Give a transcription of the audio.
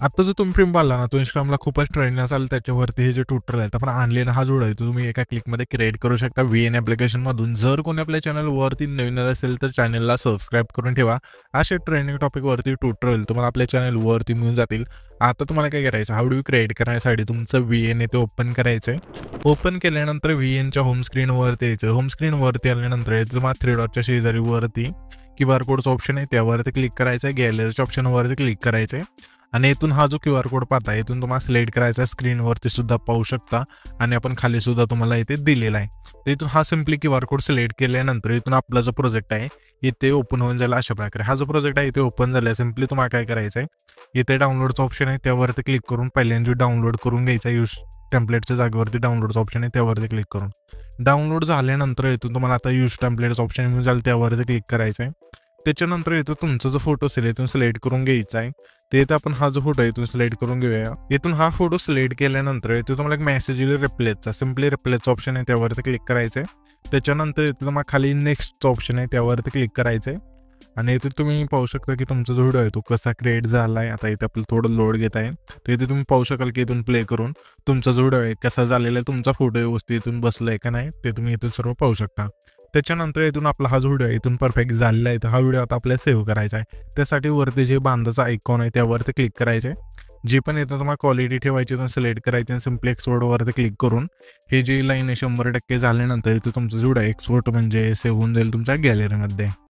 आता जो तुम्ही फ्रेम पाहिला ना, तो Instagramला खूपच ट्रेंड असाल. त्याच्यावरती हे जे ट्यूटर आहेत आपण आणलेला हा जोड आहे तो तुम्ही एका क्लिकमध्ये क्रिएट करू शकता VN ॲप्लिकेशनमधून. जर कोणी आपल्या चॅनलवरती नवीन असेल तर चॅनलला सबस्क्राईब करून ठेवा. असे ट्रेंडिंग टॉपिकवरती ट्यूटोरियल तुम्हाला आपल्या चॅनलवरती मिळून जातील. आता तुम्हाला काय करायचं, हाऊ डू यू क्रिएट करण्यासाठी तुमचं VN ते ओपन करायचं आहे. ओपन केल्यानंतर VNच्या होम स्क्रीनवरती यायचं. होम स्क्रीनवरती आल्यानंतर तुम्हाला 3 डॉटच्या शेजारी वरती QR कोडचं ऑप्शन आहे त्यावरती क्लिक करायचं आहे. गॅलरीच्या ऑप्शनवरती क्लिक करायचं आहे आणि इथून हा जो QR कोड पाहता इथून तुम्हाला सिलेक्ट करायचा आहे. स्क्रीनवरती सुद्धा पाहू शकता आणि आपण खाली सुद्धा तुम्हाला इथे दिलेला आहे. तर इथून हा सिम्पली QR कोड सिलेक्ट केल्यानंतर इथून आपला जो प्रोजेक्ट आहे इथे ओपन होऊन जाईल. अशा प्रकारे हा जो प्रोजेक्ट आहे इथे ओपन झाला. सिम्पली तुम्हाला काय करायचं आहे, इथे डाउनलोडचं ऑप्शन आहे त्यावरती क्लिक करून पहिल्यांदा डाउनलोड करून घ्यायचा. यूज टेम्पलेटच्या जागेवरती डाउनलोडचं ऑप्शन आहे त्यावरती क्लिक करून डाउनलोड झाल्यानंतर इथून तुम्हाला आता यूज टेम्पलेटचं ऑप्शन मिळून जाईल त्यावरती क्लिक करायचं आहे. त्याच्यानंतर इथं तुमचा जो फोटो असेल इथून सिलेक्ट करून घ्यायचा आहे. ते इथं आपण हा जो फोटो आहे इथून सिलेक्ट करून घेऊया. इथून हा फोटो सिलेक्ट केल्यानंतर इथे तुम्हाला एक मेसेज येईल रिप्लेसचा. सिम्पली रिप्लेसचा ऑप्शन आहे त्यावरती क्लिक करायचं आहे. त्याच्यानंतर इथे तुम्हाला खाली नेक्स्टचं ऑप्शन आहे त्यावरती क्लिक करायचं आहे आणि इथे तुम्ही पाहू शकता की तुमचा जो व्हिडिओ आहे तो कसा क्रिएट झाला आहे. आता इथे आपलं थोडं लोड घेत आहे. तर इथे तुम्ही पाहू शकाल की इथून प्ले करून तुमचा जो व्हिडिओ आहे कसा झालेला आहे, तुमचा फोटो व्यवस्थित इथून बसला आहे का नाही ते तुम्ही इथून सर्व पाहू शकता. त्याच्यानंतर इथून आपला हा जो व्हिडिओ आहे इथून परफेक्ट झालेला आहे. तर हा व्हिडिओ आता आपल्याला सेव्ह करायचा आहे. त्यासाठी वरती जे बांधाचा आयकॉन आहे त्यावरती क्लिक करायचे. जी पण इथं तुम्हाला क्वालिटी ठेवायची इथून सिलेक्ट करायची आणि सिम्पली एक्सपोर्टवरती क्लिक करून हे जी लाईन आहे 100% झाल्यानंतर इथं तुमचा जो व्हिडिओ एक्सपोर्ट म्हणजे सेव्ह होऊन जाईल तुमच्या गॅलरीमध्ये.